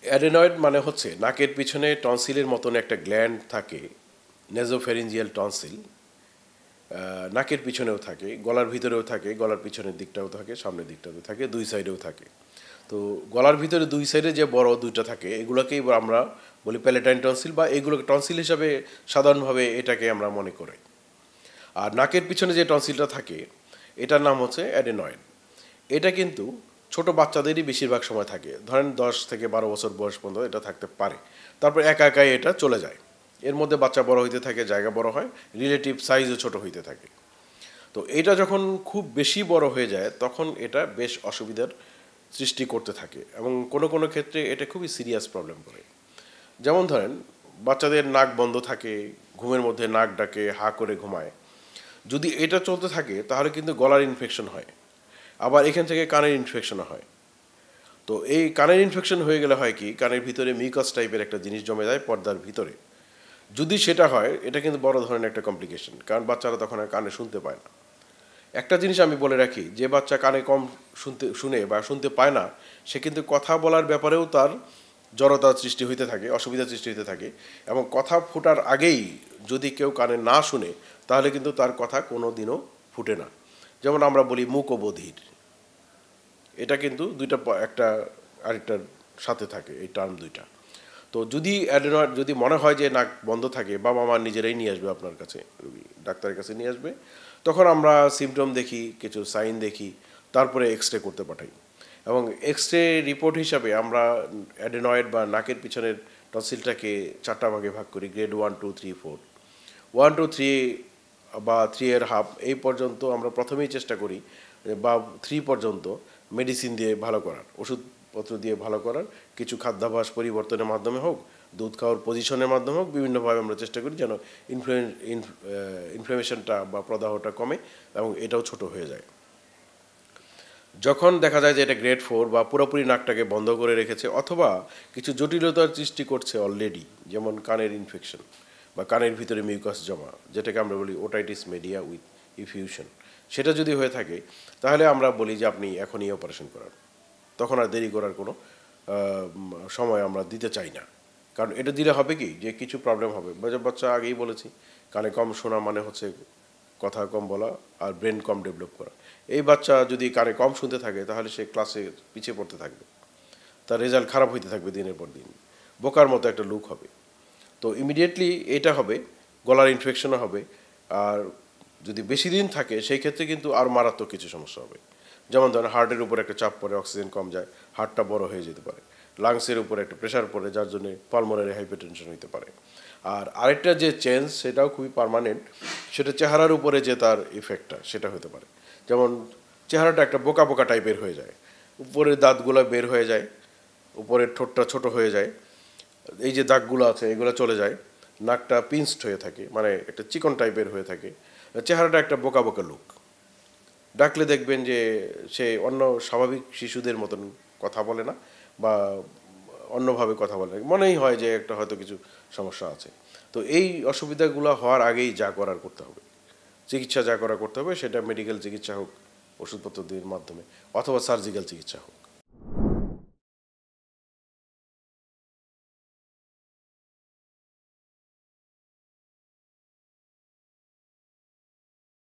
Adenoid মানে হচ্ছে নাকের পিছনে টনসিলের মতন একটা গ্ল্যান্ড থাকে, নেজোফ্যারিঞ্জিয়াল টনসিল। নাকের পিছনেও থাকে, গলার ভিতরেও থাকে, গলার পিছনের দিকটাও থাকে, সামনের দিকটাতেও থাকে, দুই সাইডেও থাকে। তো গলার ভিতরে দুই সাইডে যে বড় দুইটা থাকে এগুলোকেই আমরা বলি প্যালেটাইন টনসিল, বা এগুলোকে টনসিল হিসাবে সাধারণভাবে এটাকে আমরা মনে করি। আর নাকের পিছনে যে টনসিলটা থাকে এটার নাম হচ্ছে অ্যাডেনয়েড। এটা কিন্তু ছোট বাচ্চাদেরই বেশিরভাগ সময় থাকে, ধরেন 10 থেকে 12 বছর বয়স পর্যন্ত এটা থাকতে পারে। তারপর একা একাই এটা চলে যায়। এর মধ্যে বাচ্চা বড় হইতে থাকে, জায়গা বড় হয়, রিলেটিভ সাইজও ছোট হইতে থাকে। তো এটা যখন খুব বেশি বড় হয়ে যায় তখন এটা বেশ অসুবিধার সৃষ্টি করতে থাকে, এবং কোনো কোনো ক্ষেত্রে এটা খুবই সিরিয়াস প্রবলেম করে। যেমন ধরেন বাচ্চাদের নাক বন্ধ থাকে, ঘুমের মধ্যে নাক ডাকে, হা করে ঘুমায়। যদি এটা চলতে থাকে তাহলে কিন্তু গলার ইনফেকশন হয়, আবার এখান থেকে কানের ইনফেকশনও হয়। তো এই কানের ইনফেকশন হয়ে গেলে হয় কি, কানের ভিতরে মিউকাস টাইপের একটা জিনিস জমে যায় পর্দার ভিতরে। যদি সেটা হয় এটা কিন্তু বড় ধরনের একটা কমপ্লিকেশন, কারণ বাচ্চারা তখন আর কানে শুনতে পায় না। একটা জিনিস আমি বলে রাখি, যে বাচ্চা কানে কম শুনে বা শুনতে পায় না, সে কিন্তু কথা বলার ব্যাপারেও তার জড়তার সৃষ্টি হইতে থাকে, অসুবিধার সৃষ্টি হইতে থাকে। এবং কথা ফোটার আগেই যদি কেউ কানে না শুনে তাহলে কিন্তু তার কথা কোনো দিনও ফুটে না। যেমন আমরা বলি মুক ও বধির, এটা কিন্তু দুইটা একটা আরেকটার সাথে থাকে এই টার্ম দুইটা। তো যদি অ্যাডেনয়েড যদি মনে হয় যে নাক বন্ধ থাকে, বাবা মা নিজেরাই নিয়ে আসবে আপনার কাছে, রুগী ডাক্তারের কাছে নিয়ে আসবে। তখন আমরা সিমটম দেখি, কিছু সাইন দেখি, তারপরে এক্স রে করতে পাঠাই। এবং এক্স রে রিপোর্ট হিসাবে আমরা অ্যাডেনয়েড বা নাকের পিছনের টনসিলটাকে 4টা ভাগে ভাগ করি, গ্রেড 1, 2, 3, 4। 1, 2, 3 বা 3.5 এই পর্যন্ত আমরা প্রথমেই চেষ্টা করি, বা 3 পর্যন্ত মেডিসিন দিয়ে ভালো করার, ওষুধপত্র দিয়ে ভালো করার, কিছু খাদ্যাভ্যাস পরিবর্তনের মাধ্যমে হোক, দুধ খাওয়ার পজিশনের মাধ্যমে হোক, বিভিন্নভাবে আমরা চেষ্টা করি যেন ইনফ্লামেশনটা বা প্রদাহটা কমে এবং এটাও ছোট হয়ে যায়। যখন দেখা যায় যে এটা গ্রেড 4 বা পুরোপুরি নাকটাকে বন্ধ করে রেখেছে, অথবা কিছু জটিলতার সৃষ্টি করছে অলরেডি, যেমন কানের ইনফেকশন বা কানের ভিতরে মিউকাস জমা, যেটাকে আমরা বলি ওটাইটিস মিডিয়া উইথ ইফিউশন, সেটা যদি হয়ে থাকে তাহলে আমরা বলি যে আপনি এখনই অপারেশন করান। তখন আর দেরি করার কোনো সময় আমরা দিতে চাই না, কারণ এটা দিলে হবে কি যে কিছু প্রবলেম হবে। বাচ্চা আগেই বলেছি, কানে কম শোনা মানে হচ্ছে কথা কম বলা আর ব্রেন কম ডেভেলপ করা। এই বাচ্চা যদি কানে কম শুনতে থাকে তাহলে সে ক্লাসে পিছিয়ে পড়তে থাকবে, তার রেজাল্ট খারাপ হইতে থাকবে দিনের পর দিন, বোকার মতো একটা লুক হবে। তো ইমিডিয়েটলি এটা হবে, গলার ইনফেকশনও হবে। আর যদি বেশি দিন থাকে সেই ক্ষেত্রে কিন্তু আর মারাত্মক কিছু সমস্যা হবে। যেমন ধরেন হার্টের উপর একটা চাপ পড়ে, অক্সিজেন কম যায়, হার্টটা বড় হয়ে যেতে পারে। লাংসের উপর একটা প্রেশার পড়ে, যার জন্য পালমোনারি হাইপারটেনশন হতে পারে। আর আরেকটা যে চেঞ্জ সেটাও খুবই পার্মানেন্ট, সেটা চেহারার উপরে যে তার ইফেক্টটা সেটা হতে পারে। যেমন চেহারাটা একটা বোকা বোকা টাইপের হয়ে যায়, উপরের দাঁতগুলো বের হয়ে যায়, উপরের ঠোঁটটা ছোট হয়ে যায়, এই যে দাগগুলো আছে এগুলো চলে যায়, নাকটা পিঞ্চড হয়ে থাকে, মানে একটা চিকন টাইপের হয়ে থাকে, চেহারাটা একটা বোকা বোকা লুক। ডাকলে দেখবেন যে সে অন্য স্বাভাবিক শিশুদের মতন কথা বলে না, বা অন্যভাবে কথা বলে না, মনেই হয় যে একটা হয়তো কিছু সমস্যা আছে। তো এই অসুবিধাগুলো হওয়ার আগেই যা করার করতে হবে, চিকিৎসা যা করার করতে হবে, সেটা মেডিকেল চিকিৎসা হোক, ওষুধপত্র দিয়ে মাধ্যমে, অথবা সার্জিক্যাল চিকিৎসা হোক।